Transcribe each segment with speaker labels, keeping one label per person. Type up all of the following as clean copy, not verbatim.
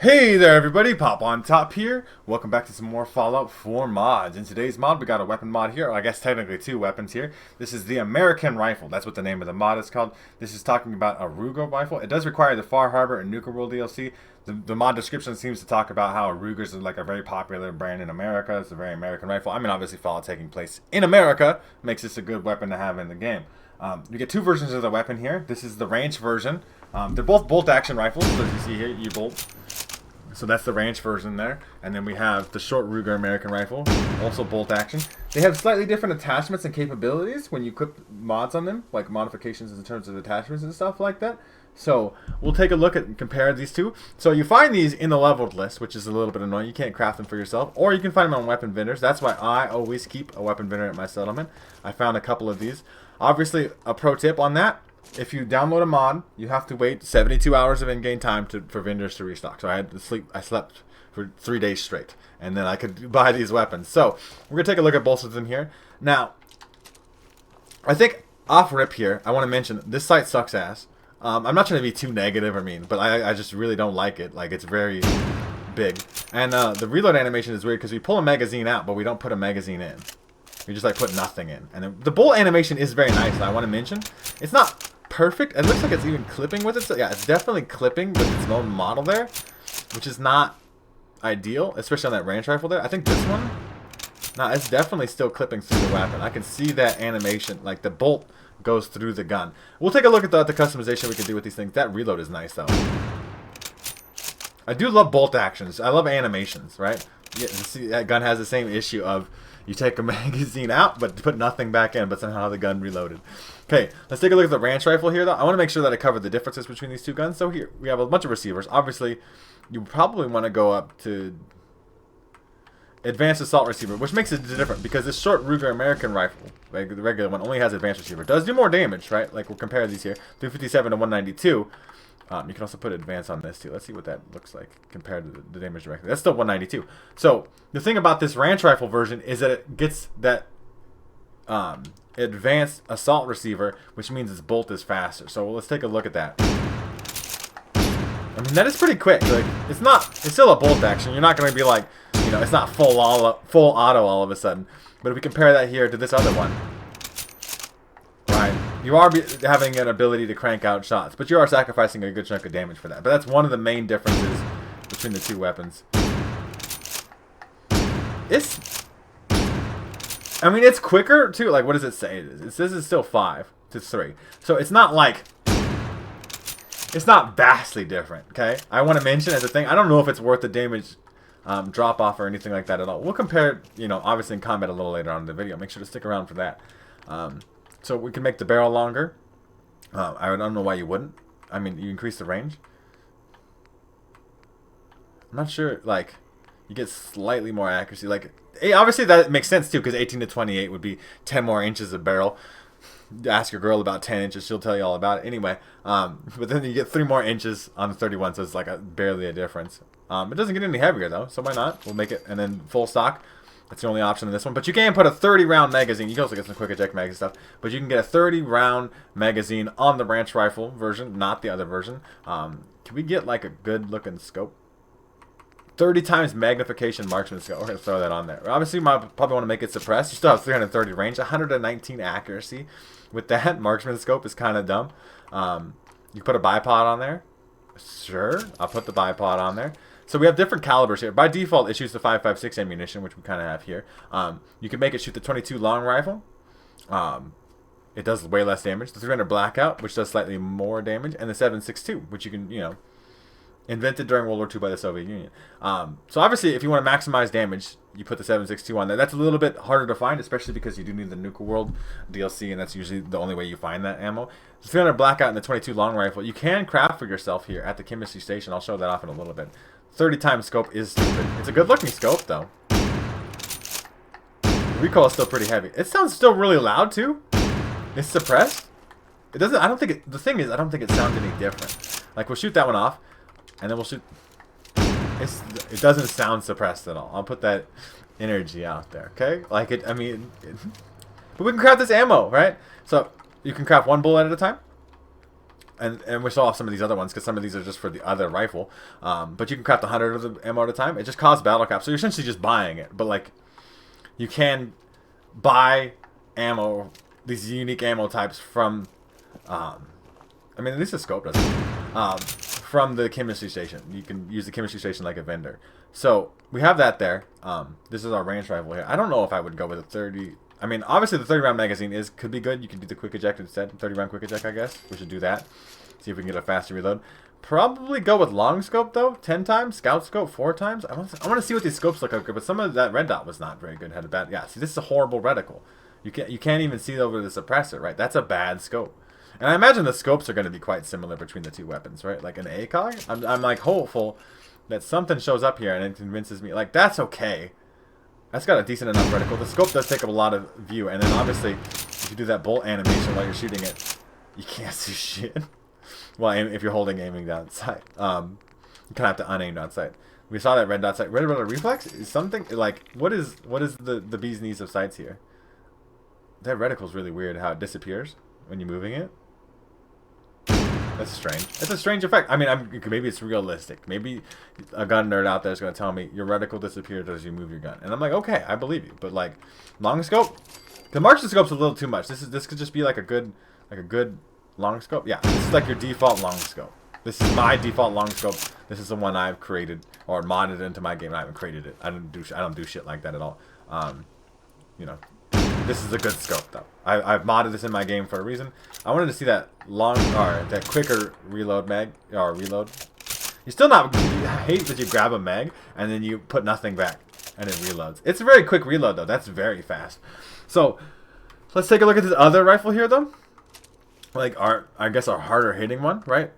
Speaker 1: Hey there everybody, Pop on Top here. Welcome back to some more Fallout 4 mods. In today's mod, we got a weapon mod here, or I guess technically two weapons here. This is the American Rifle, that's what the name of the mod is called. This is talking about a Ruger rifle. It does require the Far Harbor and Nuka World DLC. The mod description seems to talk about how Rugers is like a very popular brand in America. It's a very American rifle. I mean, obviously Fallout taking place in America makes this a good weapon to have in the game. You get two versions of the weapon here. This is the range version. They're both bolt action rifles, so as you see here, you bolt. So that's the range version there. And then we have the short Ruger American rifle, also bolt action. They have slightly different attachments and capabilities when you equip mods on them, like modifications in terms of attachments and stuff like that. So we'll take a look at and compare these two. So you find these in the leveled list, which is a little bit annoying. You can't craft them for yourself, or you can find them on weapon vendors. That's why I always keep a weapon vendor at my settlement. I found a couple of these. Obviously, a pro tip on that: if you download a mod, you have to wait 72 hours of in-game time for vendors to restock. So I had to sleep. I slept for 3 days straight, and then I could buy these weapons. So we're gonna take a look at both of them here. Now, I think off rip here, I want to mention this site sucks ass. I'm not trying to be too negative or mean, but I just really don't like it. Like, it's very big, and the reload animation is weird because we pull a magazine out, but we don't put a magazine in. We just like put nothing in. And the bolt animation is very nice. I want to mention it's not perfect. It looks like it's even clipping with it. So yeah, it's definitely clipping with its own model there, which is not ideal, especially on that range rifle there. I think this one, nah, it's definitely still clipping through the weapon. I can see that animation, like the bolt goes through the gun. We'll take a look at the customization we can do with these things. That reload is nice though. I do love bolt actions. I love animations, right? Yeah, see, that gun has the same issue of you take a magazine out, but put nothing back in, but somehow the gun reloaded. Okay, let's take a look at the ranch rifle here, though. I want to make sure that I cover the differences between these two guns. So here, we have a bunch of receivers. Obviously, you probably want to go up to advanced assault receiver, which makes it different, because this short Ruger American rifle, like the regular one, only has advanced receiver. It does do more damage, right? Like, we'll compare these here. 357 to 192. You can also put advance on this too. Let's see what that looks like compared to the damage directly. That's still 192. So the thing about this ranch rifle version is that it gets that advanced assault receiver, which means its bolt is faster. So let's take a look at that. I mean, that is pretty quick. Like, it's still a bolt action. You're not going to be like, you know, it's not full auto all of a sudden. But if we compare that here to this other one, right? You are having an ability to crank out shots, but you are sacrificing a good chunk of damage for that. But that's one of the main differences between the two weapons. I mean, it's quicker too. Like, what does it say? It says it's still 5 to 3. So it's not like, it's not vastly different, okay? I want to mention as a thing, I don't know if it's worth the damage drop off or anything like that at all. We'll compare, you know, obviously in combat a little later on in the video. Make sure to stick around for that. So we can make the barrel longer. I don't know why you wouldn't. I mean, you increase the range. I'm not sure, like, you get slightly more accuracy. Like, obviously that makes sense too, because 18 to 28 would be 10 more inches of barrel. Ask your girl about 10 inches, she'll tell you all about it. Anyway, but then you get 3 more inches on the 31, so it's like barely a difference. It doesn't get any heavier though, so why not? We'll make it, and then full stock. That's the only option in this one. But you can put a 30-round magazine. You can also get some quick eject mag and stuff. But you can get a 30-round magazine on the branch rifle version, not the other version. Can we get like a good-looking scope? 30 times magnification marksman scope. We're going to throw that on there. Obviously, you might probably want to make it suppressed. You still have 330 range, 119 accuracy. With that, marksman scope is kind of dumb. You put a bipod on there. Sure, I'll put the bipod on there. So we have different calibers here. By default, it shoots the 5.56 ammunition, which we kind of have here. You can make it shoot the 22 long rifle. It does way less damage. The 300 blackout, which does slightly more damage, and the 7.62, which you can, you know, invented during World War II by the Soviet Union. So obviously, if you want to maximize damage, you put the 7.62 on there. That's a little bit harder to find, especially because you do need the Nuka World DLC, and that's usually the only way you find that ammo. The 300 blackout and the 22 long rifle, you can craft for yourself here at the chemistry station. I'll show that off in a little bit. 30 times scope is stupid. It's a good looking scope though. The recoil is still pretty heavy. It sounds still really loud too. It's suppressed. It doesn't, I don't think it, the thing is, I don't think it sounds any different. Like, we'll shoot that one off, and then we'll shoot, it doesn't sound suppressed at all. I'll put that energy out there, okay? Like, I mean, but we can craft this ammo, right? So, you can craft one bullet at a time. and we saw off some of these other ones because some of these are just for the other rifle. But you can craft 100 of the ammo at a time. It just costs battle caps, so you're essentially just buying it. But like, you can buy ammo, these unique ammo types from, I mean, at least the scope does it, from the chemistry station. You can use the chemistry station like a vendor. So we have that there. This is our range rifle here. I don't know if I would go with a 30. I mean, obviously the 30 round magazine could be good. You can do the quick eject instead. 30 round quick eject, I guess. We should do that. See if we can get a faster reload. Probably go with long scope though, 10 times. Scout scope 4 times. I want to see what these scopes look like. But some of that red dot was not very good. Had a bad. Yeah. See, this is a horrible reticle. You can't even see over the suppressor, right? That's a bad scope. And I imagine the scopes are going to be quite similar between the two weapons, right? Like an ACOG. I'm like hopeful that something shows up here and it convinces me. Like that's okay. That's got a decent enough reticle. The scope does take up a lot of view, and then obviously if you do that bolt animation while you're shooting it, you can't see shit. Well, if you're holding aiming down sight, you kind of have to unaim down sight. We saw that red dot sight. Red dot reflex is something like what is the bee's knees of sights here? That reticle's really weird how it disappears when you're moving it. That's strange. It's a strange effect. I mean, maybe it's realistic. Maybe a gun nerd out there is going to tell me your reticle disappears as you move your gun, and I'm like, okay, I believe you. But like, long scope, the Marksman scope's a little too much. This could just be like a good long scope. Yeah, this is like your default long scope. This is my default long scope. This is the one I've created or modded into my game. I haven't created it. I don't do shit like that at all. You know. This is a good scope though. I've modded this in my game for a reason. I wanted to see that that quicker reload mag or reload. You still not. I hate that you grab a mag and then you put nothing back and it reloads. It's a very quick reload though. That's very fast. So let's take a look at this other rifle here though. Like I guess our harder hitting one, right?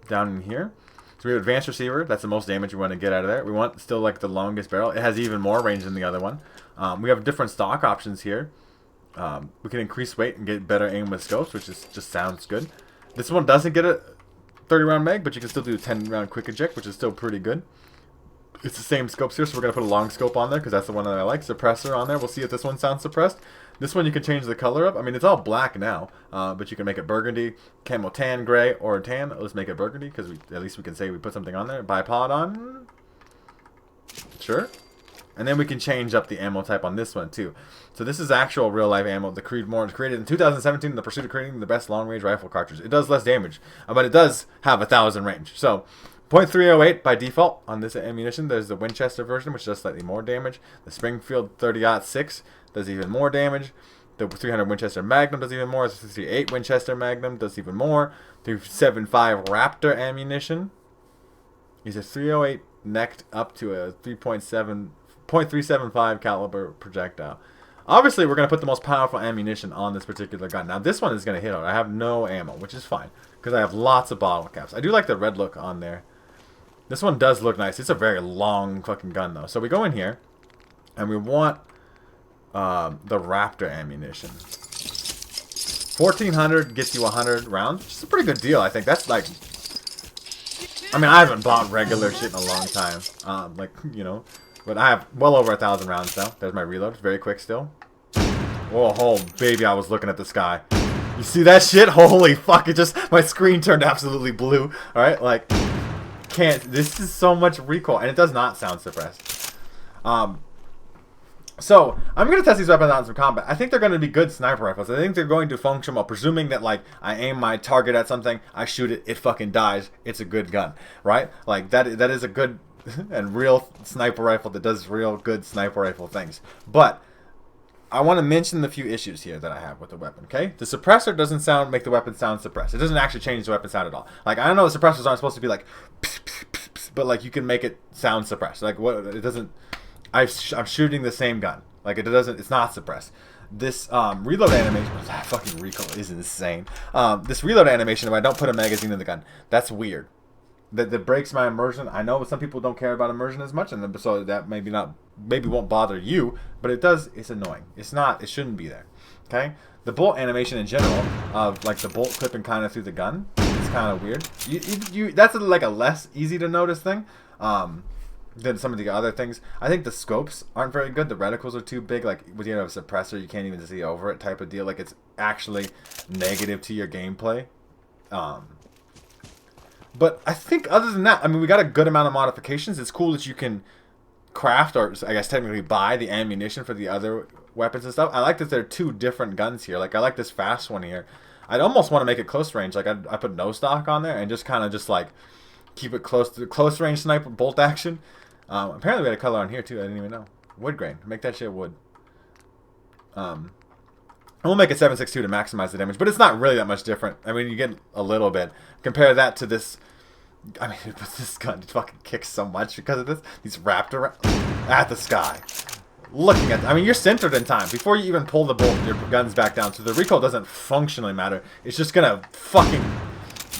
Speaker 1: Down in here. So we have advanced receiver. That's the most damage we want to get out of there. We want still like the longest barrel. It has even more range than the other one. We have different stock options here. We can increase weight and get better aim with scopes, which just sounds good. This one doesn't get a 30 round mag, but you can still do a 10 round quick eject, which is still pretty good. It's the same scopes here, so we're going to put a long scope on there because that's the one that I like. Suppressor on there. We'll see if this one sounds suppressed. This one you can change the color of. I mean, it's all black now, but you can make it burgundy, camo tan, gray, or tan. Let's make it burgundy because at least we can say we put something on there. Bipod on. Sure. And then we can change up the ammo type on this one too. So this is actual real life ammo. The Creedmoor was created in 2017 in the pursuit of creating the best long range rifle cartridge. It does less damage, but it does have 1,000 range. So .308 by default on this ammunition. There's the Winchester version, which does slightly more damage. The Springfield 30-06 does even more damage. The 300 Winchester Magnum does even more. The 68 Winchester Magnum does even more. 375 Raptor ammunition is a 308 necked up to a 3.75 caliber projectile. Obviously, we're going to put the most powerful ammunition on this particular gun. Now, this one is going to hit hard. I have no ammo, which is fine, because I have lots of bottle caps. I do like the red look on there. This one does look nice. It's a very long fucking gun, though. So we go in here, and we want the Raptor ammunition. 1,400 gets you 100 rounds, which is a pretty good deal, I think. That's like... I mean, I haven't bought regular shit in a long time. Like, you know... But I have well over 1,000 rounds now. There's my reload. It's very quick still. Whoa, oh, baby, I was looking at the sky. You see that shit? Holy fuck, it just... My screen turned absolutely blue. Alright, like... Can't... This is so much recoil. And it does not sound suppressed. So, I'm going to test these weapons out in some combat. I think they're going to be good sniper rifles. I think they're going to function well. Presuming that, like, I aim my target at something, I shoot it, it fucking dies. It's a good gun. Right? Like, that is a good... and real sniper rifle that does real good sniper rifle things. But I want to mention the few issues here that I have with the weapon, okay? The suppressor doesn't make the weapon sound suppressed. It doesn't actually change the weapon sound at all. Like, I don't know, the suppressors aren't supposed to be like, but like you can make it sound suppressed. Like, what? It doesn't. I'm shooting the same gun. Like, it doesn't. It's not suppressed. This reload animation, that fucking recoil is insane. This reload animation, if I don't put a magazine in the gun, that's weird. That breaks my immersion. I know some people don't care about immersion as much, and so that maybe won't bother you, but it does. It's annoying. It's not. It shouldn't be there. Okay. The bolt animation in general, of like the bolt clipping kind of through the gun, is kind of weird. That's like a less easy to notice thing than some of the other things. I think the scopes aren't very good. The reticles are too big. Like with a suppressor, you can't even see over it type of deal. Like it's actually negative to your gameplay. But I think other than that, I mean, we got a good amount of modifications. It's cool that you can craft, or I guess technically buy, the ammunition for the other weapons and stuff. I like that there are 2 different guns here. Like, I like this fast one here. I'd almost want to make it close range. Like, I put no stock on there and just kind of just like keep it close to close range sniper bolt action. Apparently we had a color on here too. I didn't even know. Wood grain. Make that shit wood. And we'll make it 7.62 to maximize the damage, but it's not really that much different. I mean, you get a little bit. Compare that to this. I mean, this gun fucking kicks so much because of this. He's wrapped around at the sky. Looking at, I mean, you're centered in time. Before you even pull the bolt, your gun's back down. So the recoil doesn't functionally matter. It's just gonna fucking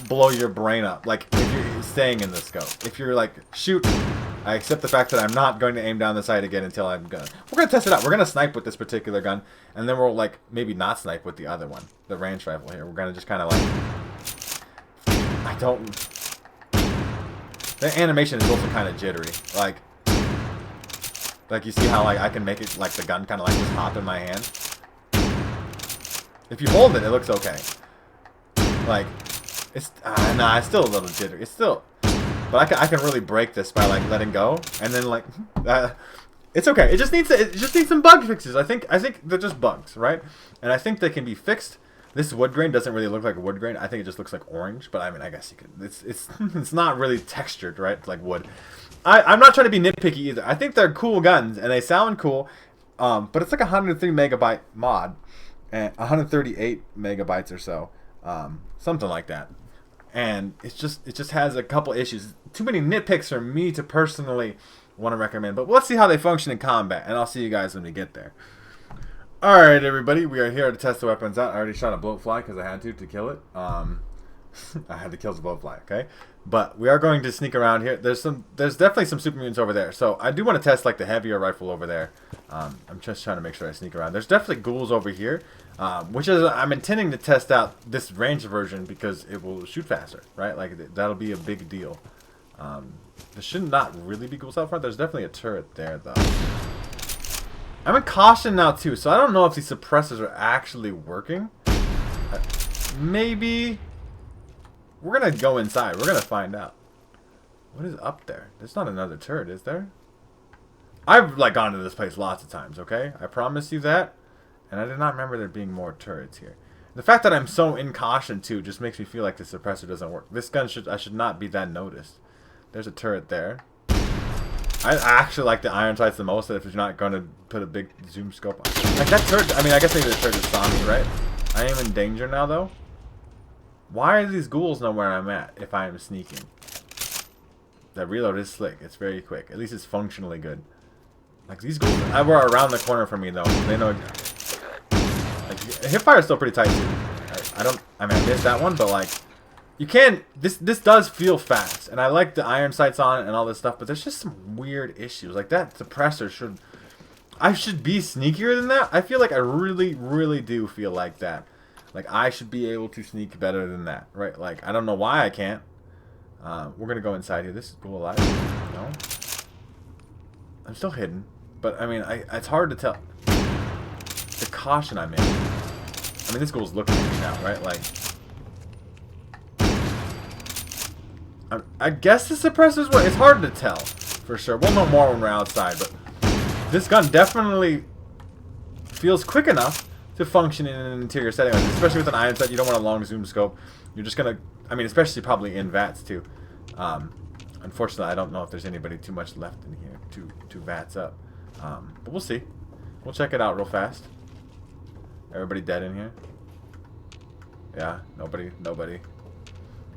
Speaker 1: blow your brain up. Like, if you're staying in the scope. If you're like, shoot, I accept the fact that I'm not going to aim down the sight again until I'm gonna. We're gonna test it out. We're gonna snipe with this particular gun. And then we'll, like, maybe not snipe with the other one. The range rifle here. We're gonna just kind of like, I don't. The animation is also kind of jittery. Like you see how like I can make it like the gun kind of like just hop in my hand. If you hold it, it looks okay. Like it's nah, it's still a little jittery. It's still, but I can really break this by like letting go and then like it's okay. It just needs some bug fixes. I think they're just bugs, right? And I think they can be fixed. This wood grain doesn't really look like wood grain. I think it just looks like orange. But I mean, I guess you could. It's not really textured, right? It's like wood. I'm not trying to be nitpicky either. I think they're cool guns and they sound cool. But it's like a 103 megabyte mod, and 138 megabytes or so, something like that. And it just has a couple issues. Too many nitpicks for me to personally want to recommend. But let's see how they function in combat, and I'll see you guys when we get there. Alright, everybody, we are here to test the weapons out. I already shot a bloatfly because I had to kill it. I had to kill the bloatfly, okay? But we are going to sneak around here. There's definitely some super mutants over there. So I do want to test like the heavier rifle over there. I'm just trying to make sure I sneak around. There's definitely ghouls over here, which is I'm intending to test out this ranged version because it will shoot faster, right? Like that'll be a big deal. There should not really be ghouls out front. There's definitely a turret there though. I'm in caution now too, so I don't know if these suppressors are actually working. Maybe we're gonna go inside. We're gonna find out. What is up there? There's not another turret, is there? I've like gone to this place lots of times, okay? I promise you that. And I did not remember there being more turrets here. The fact that I'm so in caution too just makes me feel like the suppressor doesn't work. This gun I should not be that noticed. There's a turret there. I actually like the iron sights the most, if you're not going to put a big zoom scope on. Like that turret, I mean, I guess maybe the turret just saw me, right? I am in danger now, though. Why are these ghouls know where I'm at if I am sneaking? The reload is slick. It's very quick. At least it's functionally good. Like, these ghouls were around the corner from me, though. They know. Like, hipfire is still pretty tight, too. I mean, I missed that one, but, like, you can, this does feel fast, and I like the iron sights on it and all this stuff, but there's just some weird issues. Like that suppressor I should be sneakier than that. I feel like I really, really do feel like that. Like I should be able to sneak better than that, right? Like I don't know why I can't. We're gonna go inside here. This is cool alive. No, I'm still hidden, but I mean, it's hard to tell. The caution I'm in. I mean, this ghoul's looking at me now, right? Like. I guess the suppressors work. It's hard to tell for sure. We'll know more when we're outside, but this gun definitely feels quick enough to function in an interior setting, especially with an iron sight. You don't want a long zoom scope. You're just gonna, I mean, especially probably in VATS too. Unfortunately, I don't know if there's anybody too much left in here to VATS up, but we'll see. We'll check it out real fast. Everybody dead in here? Yeah, nobody.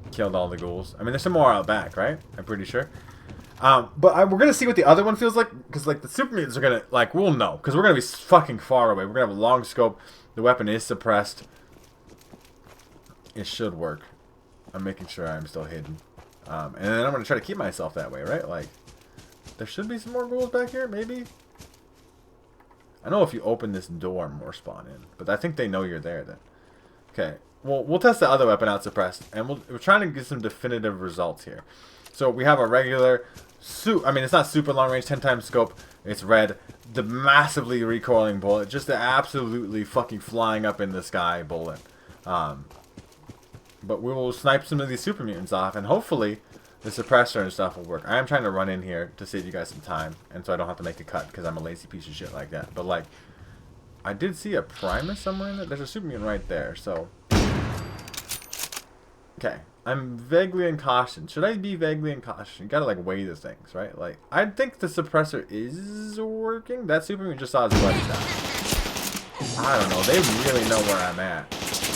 Speaker 1: Killed all the ghouls. I mean, there's some more out back, right? I'm pretty sure. But we're gonna see what the other one feels like, because like the super mutants are gonna, like, we'll know, because we're gonna be fucking far away. We're gonna have a long scope. The weapon is suppressed. It should work. I'm making sure I'm still hidden, and then I'm gonna try to keep myself that way, right? Like, there should be some more ghouls back here, maybe. I know if you open this door, more spawn in, but I think they know you're there then. Okay. Well, we'll test the other weapon out suppressed, and we're trying to get some definitive results here. So we have a regular, I mean, it's not super long range, 10 times scope. It's red. The massively recoiling bullet, just the absolutely fucking flying up in the sky bullet. But we will snipe some of these super mutants off, and hopefully the suppressor and stuff will work. I am trying to run in here to save you guys some time, and so I don't have to make a cut because I'm a lazy piece of shit like that. But like, I did see a Primus somewhere in there. There's a super mutant right there, so. Okay, I'm vaguely in caution. Should I be vaguely in caution? You gotta like weigh the things, right? Like, I think the suppressor is working. That super mutant just saw his buddy die. I don't know. They really know where I'm at.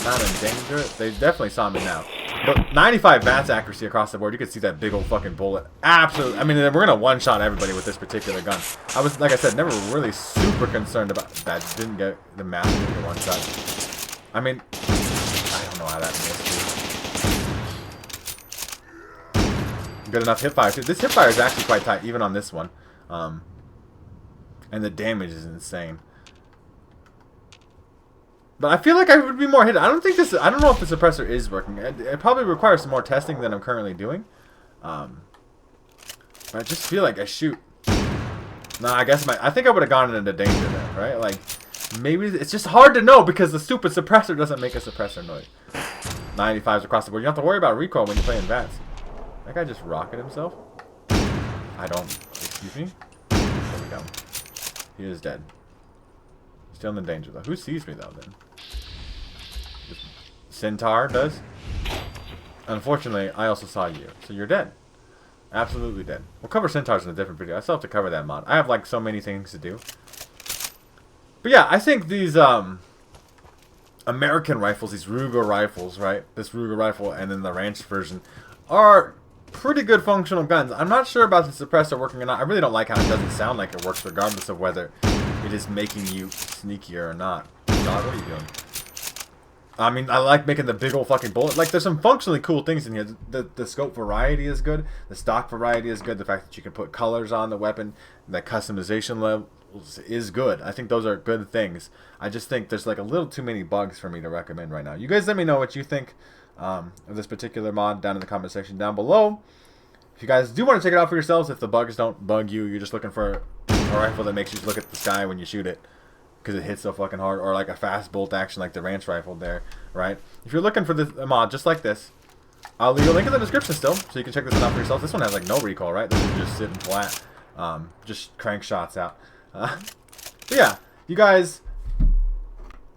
Speaker 1: Not in danger. They definitely saw me now. But 95 VATS accuracy across the board. You can see that big old fucking bullet. Absolutely. I mean, we're gonna one-shot everybody with this particular gun. I was, like I said, never really super concerned about that. Didn't get the map in the one-shot. I mean, I don't know how that missed. Good enough hipfire too. This hipfire is actually quite tight, even on this one. And the damage is insane. But I feel like I would be more hit. I don't know if the suppressor is working. It probably requires some more testing than I'm currently doing. But I just feel like I shoot. Nah, I guess I think I would have gone into danger there, right? Like, maybe it's just hard to know because the stupid suppressor doesn't make a suppressor noise. 95s across the board. You don't have to worry about recoil when you're playing VATS. That guy just rocketed himself. I don't. Excuse me? There we go. He is dead. Still in danger though. Who sees me though then? Centaur does. Unfortunately, I also saw you. So you're dead. Absolutely dead. We'll cover Centaurs in a different video. I still have to cover that mod. I have like so many things to do. But yeah, I think these American rifles, these Ruger rifles, right? This Ruger rifle and then the ranch version are pretty good functional guns. I'm not sure about the suppressor working or not. I really don't like how it doesn't sound like it works regardless of whether it is making you sneakier or not. Dog, what are you doing? I mean, I like making the big old fucking bullet. Like, there's some functionally cool things in here. The scope variety is good. The stock variety is good. The fact that you can put colors on the weapon, the customization levels is good. I think those are good things. I just think there's like a little too many bugs for me to recommend right now. You guys let me know what you think of this particular mod down in the comment section down below. If you guys do want to check it out for yourselves, if the bugs don't bug you, you're just looking for a rifle that makes you look at the sky when you shoot it because it hits so fucking hard, or like a fast bolt action like the ranch rifle there, right? If you're looking for a mod just like this, I'll leave a link in the description still, so you can check this one out for yourself. This one has like no recoil, right? This is just sitting flat, just crank shots out. But yeah, you guys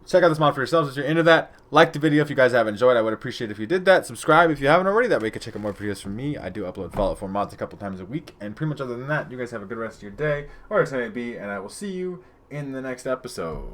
Speaker 1: check out this mod for yourselves if you're into that. Like the video if you guys have enjoyed. I would appreciate it if you did that. Subscribe if you haven't already. That way you can check out more videos from me. I do upload Fallout 4 mods a couple times a week. And pretty much other than that, you guys have a good rest of your day, or it's may be, and I will see you in the next episode.